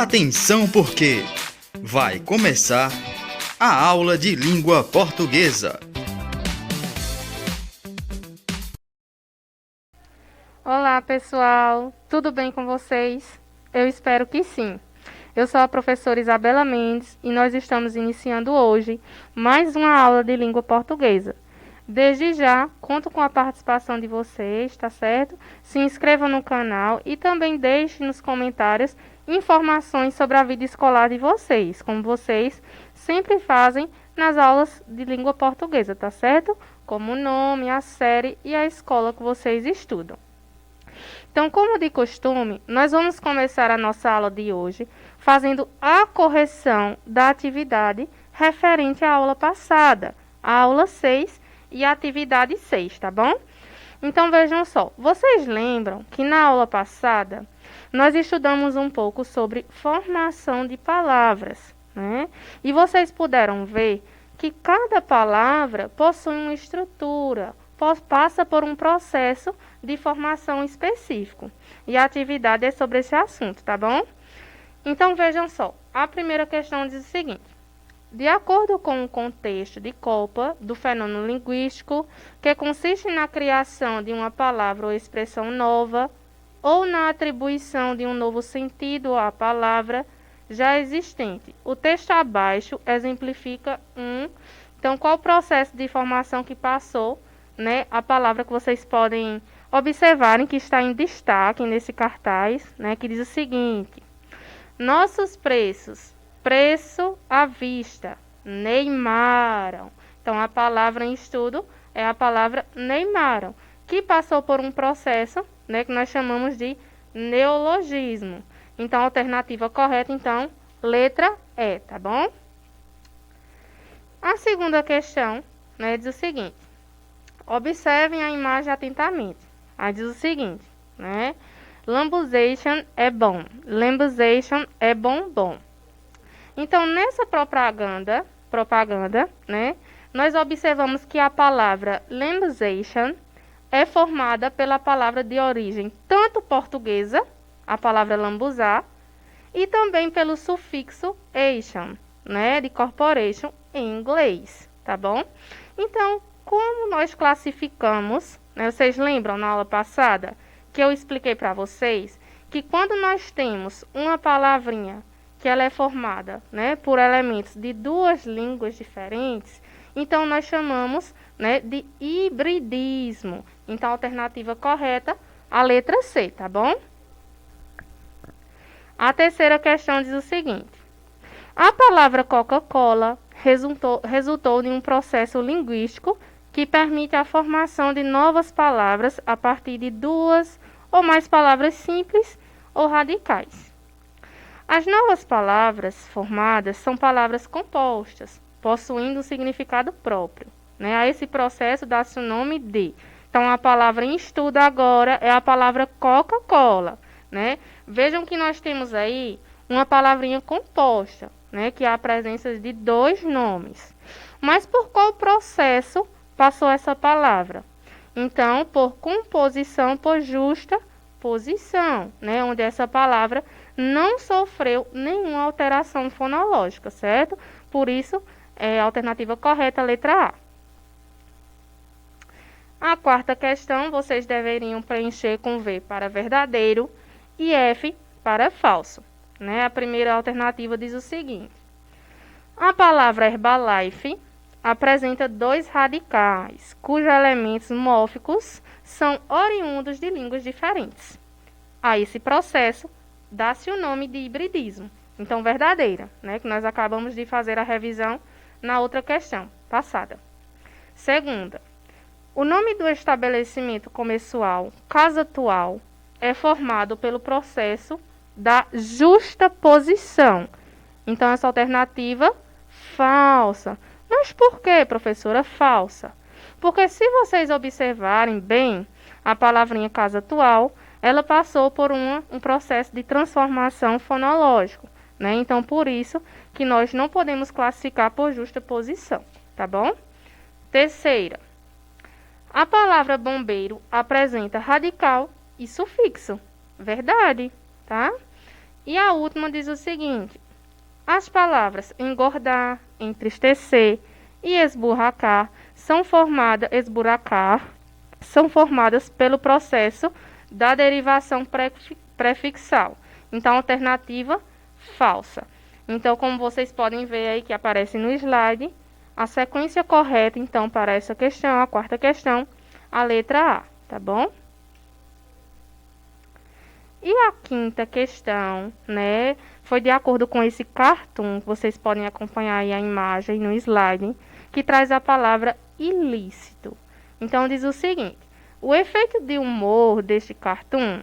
Atenção porque vai começar a aula de língua portuguesa. Olá, pessoal! Tudo bem com vocês? Eu espero que sim. Eu sou a professora Isabela Mendes e nós estamos iniciando hoje mais uma aula de língua portuguesa. Desde já, conto com a participação de vocês, tá certo? Se inscrevam no canal e também deixem nos comentários informações sobre a vida escolar de vocês, como vocês sempre fazem nas aulas de língua portuguesa, tá certo? Como o nome, a série e a escola que vocês estudam. Então, como de costume, nós vamos começar a nossa aula de hoje fazendo a correção da atividade referente à aula passada, a aula 6 e a atividade 6, tá bom? Então, vejam só, vocês lembram que na aula passada nós estudamos um pouco sobre formação de palavras, né? E vocês puderam ver que cada palavra possui uma estrutura, passa por um processo de formação específico. E a atividade é sobre esse assunto, tá bom? Então, vejam só, a primeira questão diz o seguinte: de acordo com o contexto de Copa do fenômeno linguístico, que consiste na criação de uma palavra ou expressão nova, ou na atribuição de um novo sentido à palavra já existente. O texto abaixo exemplifica Então, qual o processo de formação que passou, né, a palavra que vocês podem observarem que está em destaque nesse cartaz, né, que diz o seguinte: nossos preços, preço à vista, neymaram. Então, a palavra em estudo é a palavra neymaram, que passou por um processo, né, que nós chamamos de neologismo. Então, a alternativa correta, então, letra E, tá bom? A segunda questão, né, diz o seguinte: observem a imagem atentamente. Aí diz o seguinte, né? Lambuzation é bom. Lambuzation é bom. Então, nessa propaganda, né, nós observamos que a palavra lambuzation é formada pela palavra de origem tanto portuguesa, a palavra lambuzar, e também pelo sufixo ation, né, de corporation em inglês, tá bom? Então, como nós classificamos, né, vocês lembram na aula passada que eu expliquei para vocês que quando nós temos uma palavrinha que ela é formada, né, por elementos de duas línguas diferentes, então nós chamamos, né, de hibridismo. Então, a alternativa correta, a letra C, tá bom? A terceira questão diz o seguinte: a palavra Coca-Cola resultou de um processo linguístico que permite a formação de novas palavras a partir de duas ou mais palavras simples ou radicais. As novas palavras formadas são palavras compostas, possuindo um significado próprio, né? A esse processo dá-se o nome de. Então, a palavra em estudo agora é a palavra Coca-Cola, né? Vejam que nós temos aí uma palavrinha composta, né, que há a presença de dois nomes. Mas por qual processo passou essa palavra? Então, por composição por justa posição, né, onde essa palavra não sofreu nenhuma alteração fonológica, certo? Por isso, é a alternativa correta, a letra A. A quarta questão, vocês deveriam preencher com V para verdadeiro e F para falso, né? A primeira alternativa diz o seguinte: a palavra Herbalife apresenta dois radicais, cujos elementos mórficos são oriundos de línguas diferentes. A esse processo dá-se o nome de hibridismo. Então, verdadeira, né, que nós acabamos de fazer a revisão na outra questão passada. Segunda, o nome do estabelecimento comercial Casa Atual é formado pelo processo da justaposição. Então, essa alternativa falsa. Mas por que, professora, falsa? Porque se vocês observarem bem, a palavrinha Casa Atual, ela passou por um processo de transformação fonológico, né? Então, por isso que nós não podemos classificar por justaposição, tá bom? Terceira, a palavra bombeiro apresenta radical e sufixo. Verdade, tá? E a última diz o seguinte: as palavras engordar, entristecer e são formadas pelo processo da derivação prefixal. Então, alternativa falsa. Então, como vocês podem ver aí que aparece no slide, a sequência correta, então, para essa questão, a quarta questão, a letra A, tá bom? E a quinta questão, né, foi de acordo com esse cartoon, que vocês podem acompanhar aí a imagem no slide, que traz a palavra ilícito. Então, diz o seguinte: o efeito de humor deste cartoon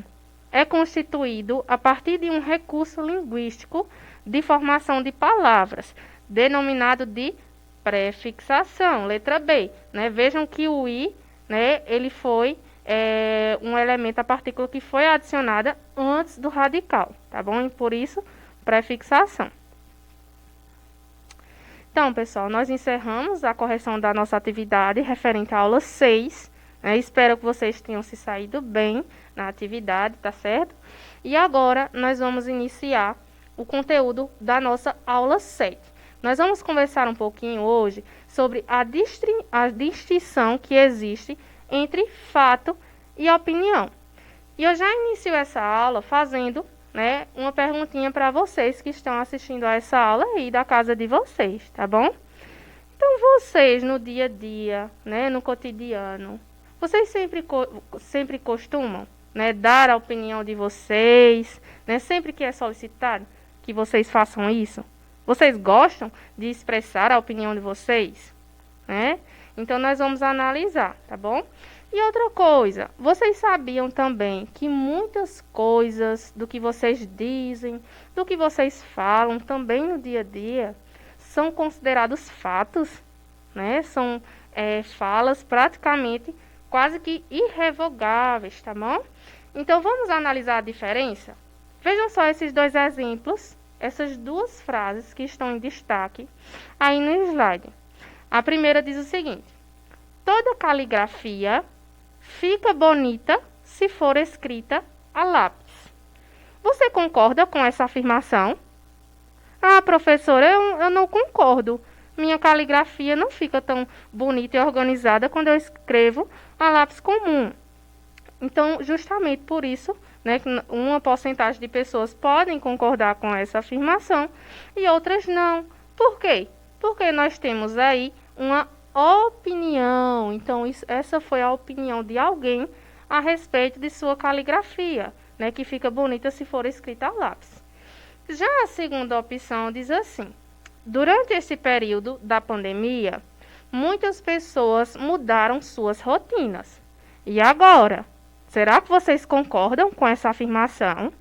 é constituído a partir de um recurso linguístico de formação de palavras, denominado de prefixação, letra B. Né? Vejam que o I, né, ele foi um elemento, a partícula que foi adicionada antes do radical, tá bom? E por isso, prefixação. Então, pessoal, nós encerramos a correção da nossa atividade referente à aula 6. Espero que vocês tenham se saído bem na atividade, tá certo? E agora nós vamos iniciar o conteúdo da nossa aula 7. Nós vamos conversar um pouquinho hoje sobre a distinção que existe entre fato e opinião. E eu já inicio essa aula fazendo, né, uma perguntinha para vocês que estão assistindo a essa aula aí da casa de vocês, tá bom? Então, vocês no dia a dia, né, no cotidiano, vocês sempre costumam, né, dar a opinião de vocês, né, sempre que é solicitado que vocês façam isso? Vocês gostam de expressar a opinião de vocês, né? Então, nós vamos analisar, tá bom? E outra coisa, vocês sabiam também que muitas coisas do que vocês dizem, do que vocês falam também no dia a dia, são considerados fatos, né? São falas praticamente quase que irrevogáveis, tá bom? Então, vamos analisar a diferença? Vejam só esses dois exemplos, essas duas frases que estão em destaque aí no slide. A primeira diz o seguinte: toda caligrafia fica bonita se for escrita a lápis. Você concorda com essa afirmação? Ah, professora, eu não concordo. Minha caligrafia não fica tão bonita e organizada quando eu escrevo a lápis comum. Então, justamente por isso, né, que uma porcentagem de pessoas podem concordar com essa afirmação e outras não. Por quê? Porque nós temos aí uma opinião. Então, essa foi a opinião de alguém a respeito de sua caligrafia, né, que fica bonita se for escrita a lápis. Já a segunda opção diz assim: durante esse período da pandemia, muitas pessoas mudaram suas rotinas. E agora? Será que vocês concordam com essa afirmação?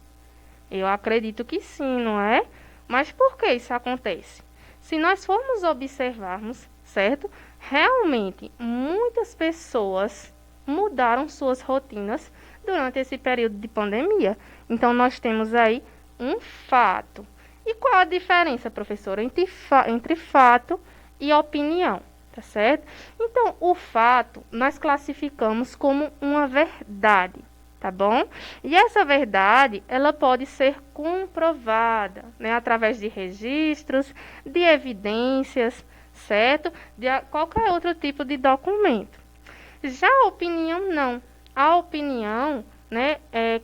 Eu acredito que sim, não é? Mas por que isso acontece? Se nós formos observarmos, certo? Realmente, muitas pessoas mudaram suas rotinas durante esse período de pandemia. Então, nós temos aí um fato. E qual a diferença, professora, entre fato e opinião? Tá certo? Então, o fato nós classificamos como uma verdade, tá bom? E essa verdade, ela pode ser comprovada, né, através de registros, de evidências, certo? De qualquer outro tipo de documento. Já a opinião, não. A opinião, né,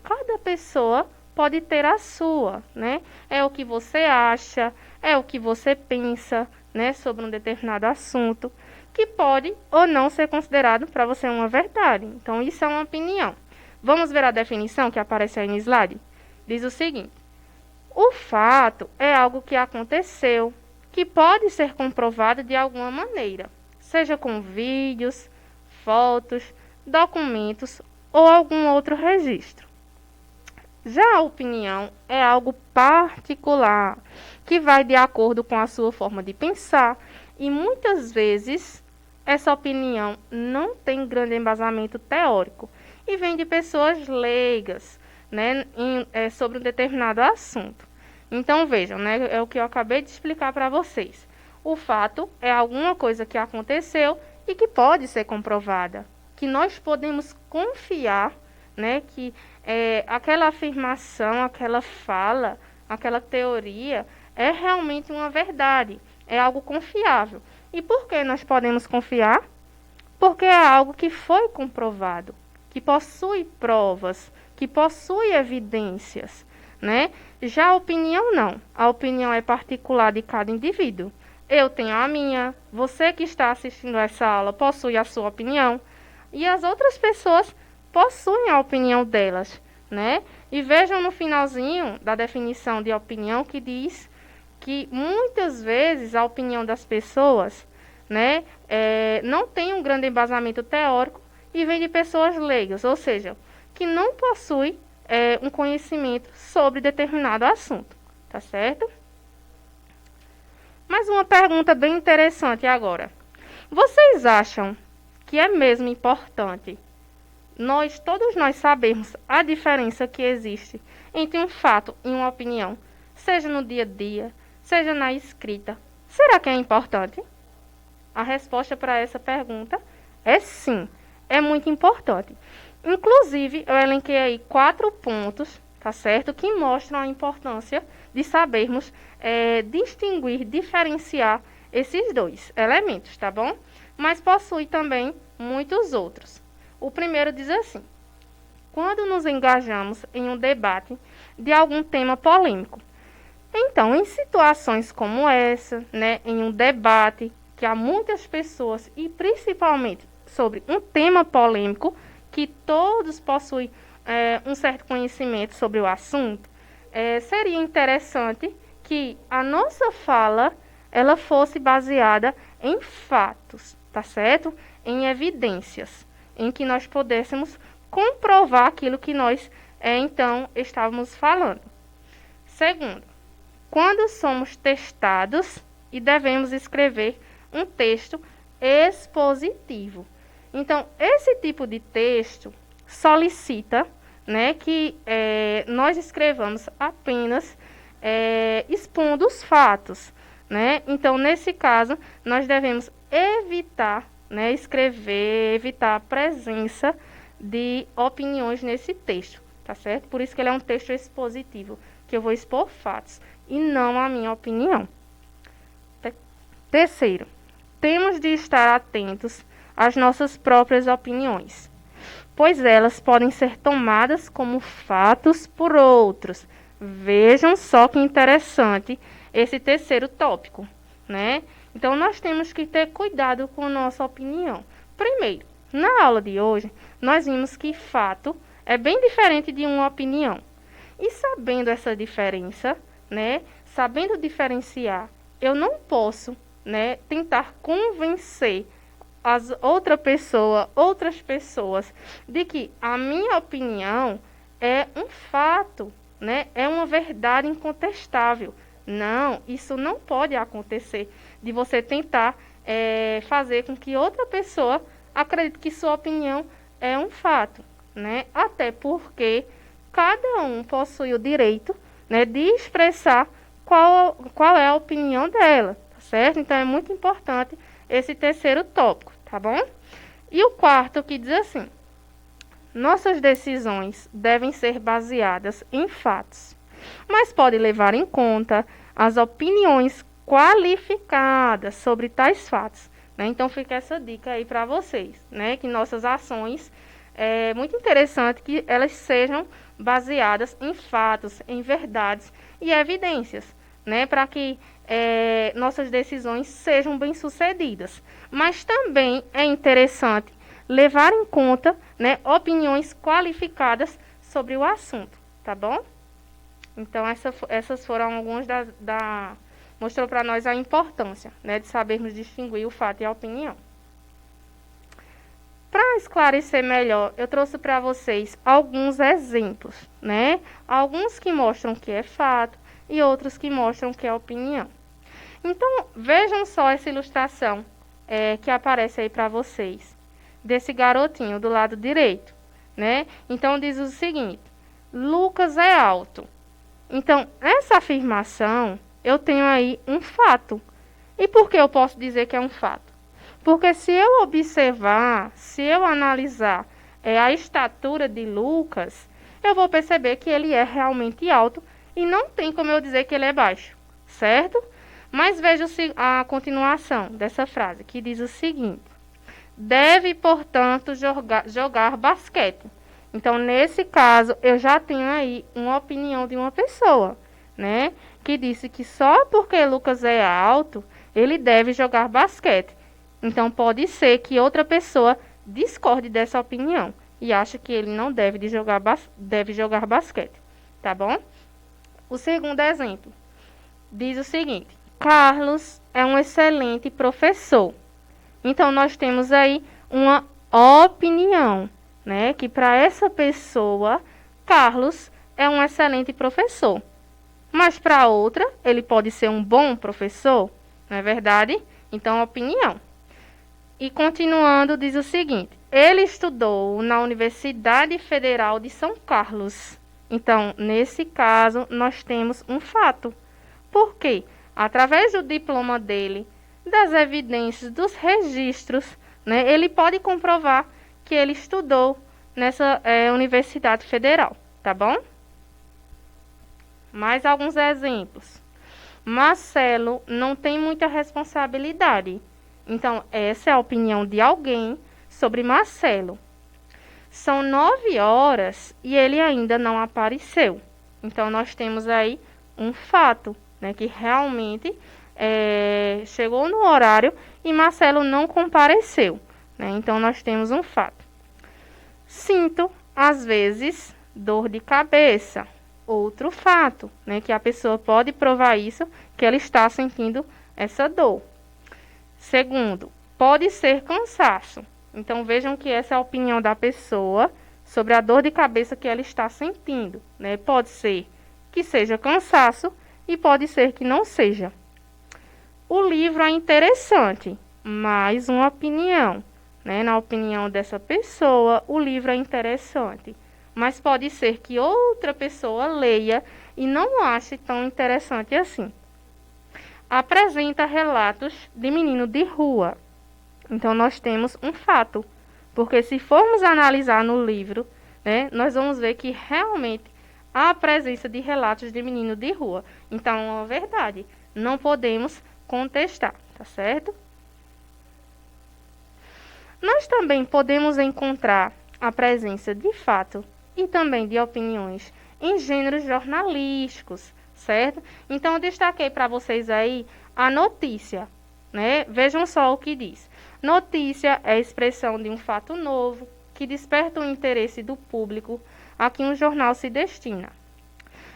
cada pessoa pode ter a sua, né? É o que você acha, é o que você pensa, né, sobre um determinado assunto, que pode ou não ser considerado para você uma verdade. Então, isso é uma opinião. Vamos ver a definição que aparece aí no slide? Diz o seguinte: o fato é algo que aconteceu, que pode ser comprovado de alguma maneira, seja com vídeos, fotos, documentos ou algum outro registro. Já a opinião é algo particular, que vai de acordo com a sua forma de pensar, e muitas vezes essa opinião não tem grande embasamento teórico e vem de pessoas leigas, né, sobre um determinado assunto. Então, vejam, né, é o que eu acabei de explicar para vocês. O fato é alguma coisa que aconteceu e que pode ser comprovada, que nós podemos confiar, né, que aquela afirmação, aquela fala, aquela teoria é realmente uma verdade, é algo confiável. E por que nós podemos confiar? Porque é algo que foi comprovado, que possui provas, que possui evidências, né? Já a opinião não. A opinião é particular de cada indivíduo. Eu tenho a minha, você que está assistindo essa aula possui a sua opinião e as outras pessoas possuem a opinião delas, né? E vejam no finalzinho da definição de opinião que diz que muitas vezes a opinião das pessoas, né, não tem um grande embasamento teórico e vem de pessoas leigas, ou seja, que não possui um conhecimento sobre determinado assunto, tá certo? Mais uma pergunta bem interessante agora. Vocês acham que é mesmo importante todos nós sabermos a diferença que existe entre um fato e uma opinião, seja no dia a dia, seja na escrita? Será que é importante? A resposta para essa pergunta é sim, é muito importante. Inclusive, eu elenquei aí 4 pontos, tá certo? Que mostram a importância de sabermos distinguir, diferenciar esses 2 elementos, tá bom? Mas possui também muitos outros. O primeiro diz assim: quando nos engajamos em um debate de algum tema polêmico. Então, em situações como essa, né, em um debate que há muitas pessoas, e principalmente sobre um tema polêmico, que todos possuem um certo conhecimento sobre o assunto, seria interessante que a nossa fala ela fosse baseada em fatos, tá certo? Em evidências, em que nós pudéssemos comprovar aquilo que nós, então, estávamos falando. Segundo, quando somos testados e devemos escrever um texto expositivo. Então, esse tipo de texto solicita, né, que nós escrevamos apenas expondo os fatos, né? Então, nesse caso, nós devemos evitar, né, evitar a presença de opiniões nesse texto, tá certo? Por isso que ele é um texto expositivo, que eu vou expor fatos e não a minha opinião. Terceiro, temos de estar atentos às nossas próprias opiniões, pois elas podem ser tomadas como fatos por outros. Vejam só que interessante esse terceiro tópico, né? Então, nós temos que ter cuidado com a nossa opinião. Primeiro, na aula de hoje, nós vimos que fato é bem diferente de uma opinião. E sabendo essa diferença, né, sabendo diferenciar, eu não posso, né, tentar convencer outras pessoas de que a minha opinião é um fato, né, é uma verdade incontestável. Não, isso não pode acontecer, de você tentar fazer com que outra pessoa acredite que sua opinião é um fato, né? Até porque cada um possui o direito, né, de expressar qual é a opinião dela, tá certo? Então, é muito importante esse terceiro tópico, tá bom? E o quarto que diz assim: nossas decisões devem ser baseadas em fatos, mas pode levar em conta as opiniões qualificadas sobre tais fatos, né? Então, fica essa dica aí para vocês, né? Que nossas ações, é muito interessante que elas sejam baseadas em fatos, em verdades e evidências, né? Para que nossas decisões sejam bem-sucedidas. Mas também é interessante levar em conta, né, opiniões qualificadas sobre o assunto, tá bom? Então, essas foram algumas mostrou para nós a importância, né, de sabermos distinguir o fato e a opinião. Para esclarecer melhor, eu trouxe para vocês alguns exemplos, né? Alguns que mostram que é fato e outros que mostram que é opinião. Então, vejam só essa ilustração que aparece aí para vocês, desse garotinho do lado direito, né? Então, diz o seguinte: Lucas é alto. Então, essa afirmação, eu tenho aí um fato. E por que eu posso dizer que é um fato? Porque se eu observar, se eu analisar a estatura de Lucas, eu vou perceber que ele é realmente alto e não tem como eu dizer que ele é baixo, certo? Mas veja a continuação dessa frase, que diz o seguinte: deve, portanto, jogar basquete. Então, nesse caso, eu já tenho aí uma opinião de uma pessoa, né? Que disse que só porque Lucas é alto, ele deve jogar basquete. Então, pode ser que outra pessoa discorde dessa opinião e acha que ele não deve jogar basquete, tá bom? O segundo exemplo diz o seguinte: Carlos é um excelente professor. Então, nós temos aí uma opinião, né? Que para essa pessoa, Carlos é um excelente professor. Mas para outra, ele pode ser um bom professor, não é verdade? Então, opinião. E continuando, diz o seguinte: ele estudou na Universidade Federal de São Carlos. Então, nesse caso, nós temos um fato. Por quê? Através do diploma dele, das evidências, dos registros, né, ele pode comprovar que ele estudou nessa Universidade Federal, tá bom? Mais alguns exemplos. Marcelo não tem muita responsabilidade. Então, essa é a opinião de alguém sobre Marcelo. São 9 horas e ele ainda não apareceu. Então, nós temos aí um fato, né, que realmente chegou no horário e Marcelo não compareceu, né? Então, nós temos um fato. Sinto, às vezes, dor de cabeça. Outro fato, né, que a pessoa pode provar isso, que ela está sentindo essa dor. Segundo, pode ser cansaço. Então, vejam que essa é a opinião da pessoa sobre a dor de cabeça que ela está sentindo, né? Pode ser que seja cansaço e pode ser que não seja. O livro é interessante, mais uma opinião, né? Na opinião dessa pessoa, o livro é interessante. Mas pode ser que outra pessoa leia e não ache tão interessante assim. Apresenta relatos de menino de rua. Então, nós temos um fato. Porque se formos analisar no livro, né, nós vamos ver que realmente há a presença de relatos de menino de rua. Então, é uma verdade. Não podemos contestar, tá certo? Nós também podemos encontrar a presença de fato e também de opiniões em gêneros jornalísticos, certo? Então, eu destaquei para vocês aí a notícia, né? Vejam só o que diz. Notícia é a expressão de um fato novo que desperta o interesse do público a que um jornal se destina.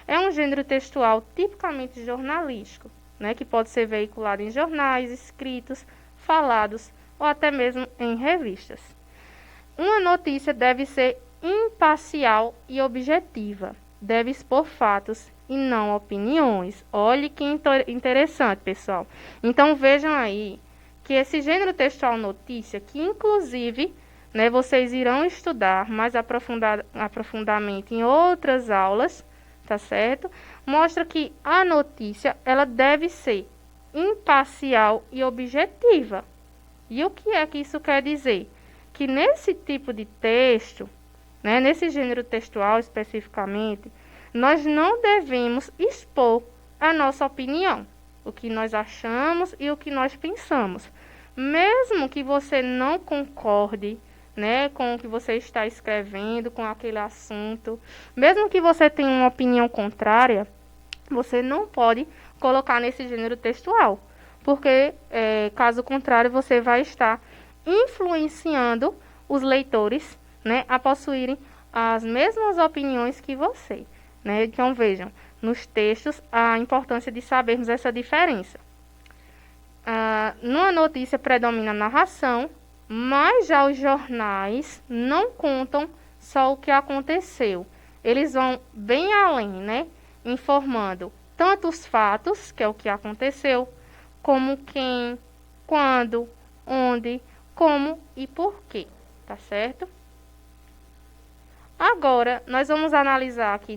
É um gênero textual tipicamente jornalístico, né? Que pode ser veiculado em jornais, escritos, falados ou até mesmo em revistas. Uma notícia deve ser imparcial e objetiva. Deve expor fatos e não opiniões. Olhe que interessante, pessoal. Então, vejam aí que esse gênero textual notícia, que inclusive, né, vocês irão estudar mais aprofundadamente em outras aulas, tá certo? Mostra que a notícia, ela deve ser imparcial e objetiva. E o que é que isso quer dizer? Que nesse tipo de texto, né, nesse gênero textual especificamente, nós não devemos expor a nossa opinião, o que nós achamos e o que nós pensamos. Mesmo que você não concorde, né, com o que você está escrevendo, com aquele assunto, mesmo que você tenha uma opinião contrária, você não pode colocar nesse gênero textual, porque, caso contrário, você vai estar influenciando os leitores, né, a possuírem as mesmas opiniões que você, né? Então, vejam, nos textos, a importância de sabermos essa diferença. Numa notícia predomina a narração, mas já os jornais não contam só o que aconteceu. Eles vão bem além, né? Informando tanto os fatos, que é o que aconteceu, como quem, quando, onde, como e por quê, tá certo? Agora, nós vamos analisar aqui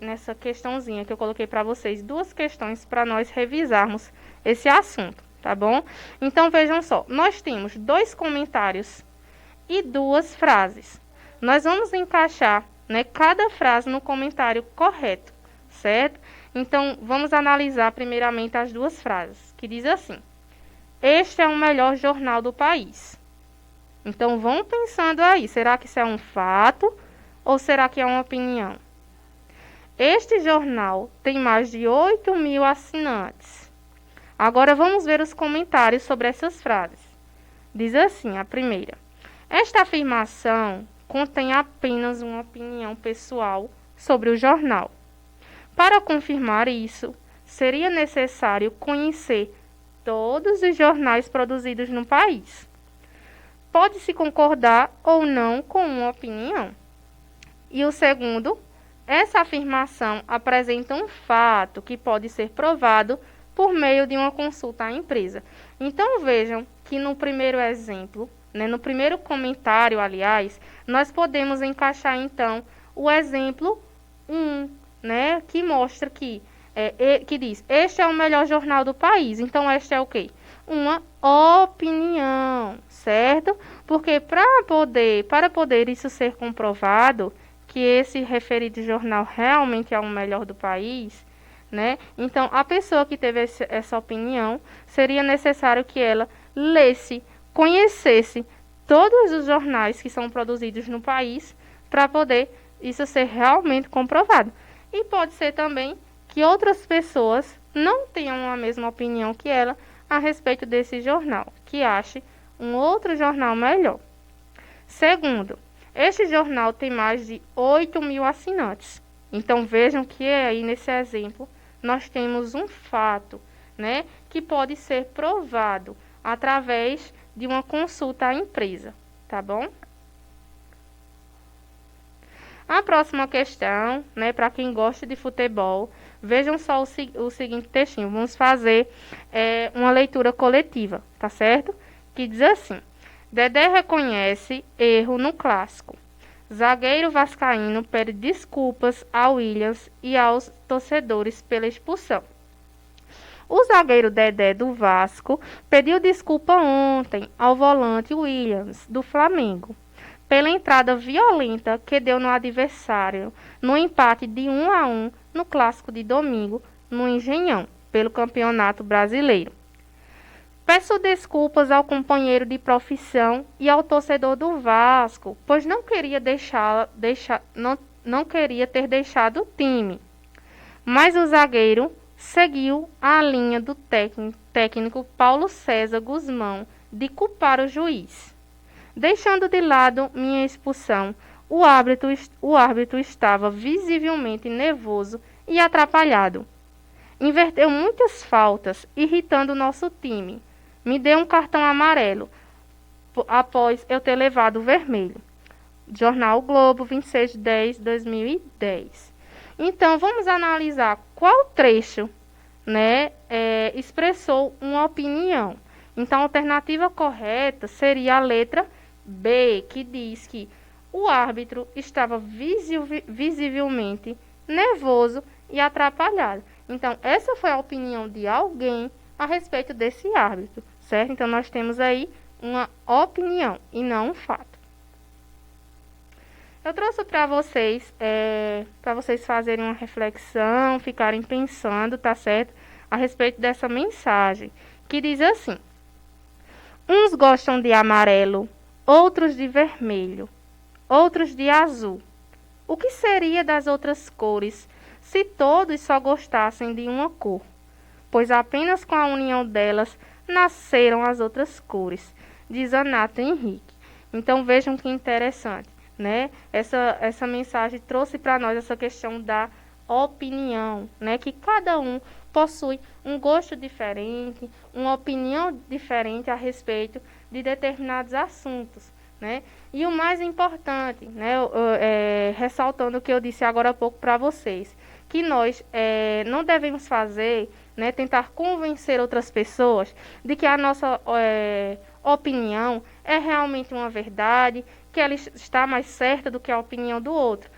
nessa questãozinha que eu coloquei para vocês, duas questões para nós revisarmos esse assunto, tá bom? Então, vejam só, nós temos 2 comentários e 2 frases. Nós vamos encaixar, né, cada frase no comentário correto, certo? Então, vamos analisar primeiramente as duas frases, que diz assim: este é o melhor jornal do país. Então, vão pensando aí, será que isso é um fato ou será que é uma opinião? Este jornal tem mais de 8.000 assinantes. Agora, vamos ver os comentários sobre essas frases. Diz assim, a primeira: esta afirmação contém apenas uma opinião pessoal sobre o jornal. Para confirmar isso, seria necessário conhecer todos os jornais produzidos no país. Pode-se concordar ou não com uma opinião. E o segundo, essa afirmação apresenta um fato que pode ser provado por meio de uma consulta à empresa. Então vejam que no primeiro exemplo, no primeiro comentário, aliás, nós podemos encaixar então o exemplo 1, que mostra que diz, este é o melhor jornal do país. Então, este é o quê? Uma opinião, certo? Porque para poder isso ser comprovado, que esse referido jornal realmente é o melhor do país, então, a pessoa que teve essa opinião, seria necessário que ela lesse, conhecesse todos os jornais que são produzidos no país, para poder isso ser realmente comprovado. E pode ser também que outras pessoas não tenham a mesma opinião que ela a respeito desse jornal, que ache um outro jornal melhor. Segundo, este jornal tem mais de 8.000 assinantes. Então, vejam que aí nesse exemplo nós temos um fato, que pode ser provado através de uma consulta à empresa, tá bom? A próxima questão, para quem gosta de futebol, vejam só o seguinte textinho. Vamos fazer uma leitura coletiva, tá certo? Que diz assim: Dedé reconhece erro no clássico. Zagueiro vascaíno pede desculpas a Williams e aos torcedores pela expulsão. O zagueiro Dedé do Vasco pediu desculpa ontem ao volante Williams do Flamengo pela entrada violenta que deu no adversário no empate de 1-1 no clássico de domingo no Engenhão, pelo Campeonato Brasileiro. Peço desculpas ao companheiro de profissão e ao torcedor do Vasco, pois não queria ter deixado o time. Mas o zagueiro seguiu a linha do técnico Paulo César Guzmão de culpar o juiz. Deixando de lado minha expulsão, o árbitro estava visivelmente nervoso e atrapalhado. Inverteu muitas faltas, irritando o nosso time. Me deu um cartão amarelo após eu ter levado o vermelho. Jornal o Globo, 26/10/2010. Então, vamos analisar qual trecho expressou uma opinião. Então, a alternativa correta seria a letra B, que diz que o árbitro estava visivelmente nervoso e atrapalhado. Então, essa foi a opinião de alguém a respeito desse árbitro, certo? Então, nós temos aí uma opinião e não um fato. Eu trouxe para vocês fazerem uma reflexão, ficarem pensando, tá certo? A respeito dessa mensagem, que diz assim: uns gostam de amarelo, outros de vermelho, outros de azul. O que seria das outras cores se todos só gostassem de uma cor? Pois apenas com a união delas nasceram as outras cores, diz Anato Henrique. Então vejam que interessante, Essa mensagem trouxe para nós essa questão da opinião, que cada um possui um gosto diferente, uma opinião diferente a respeito de determinados assuntos, E o mais importante, ressaltando o que eu disse agora há pouco para vocês, que nós não devemos fazer, tentar convencer outras pessoas de que a nossa opinião é realmente uma verdade, que ela está mais certa do que a opinião do outro,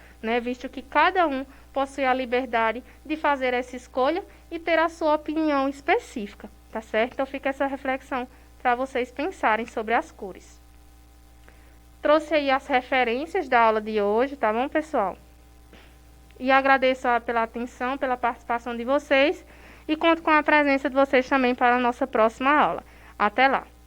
visto que cada um possui a liberdade de fazer essa escolha e ter a sua opinião específica, tá certo? Então fica essa reflexão para vocês pensarem sobre as cores. Trouxe aí as referências da aula de hoje, tá bom, pessoal? e agradeço pela atenção, pela participação de vocês e conto com a presença de vocês também para a nossa próxima aula. Até lá!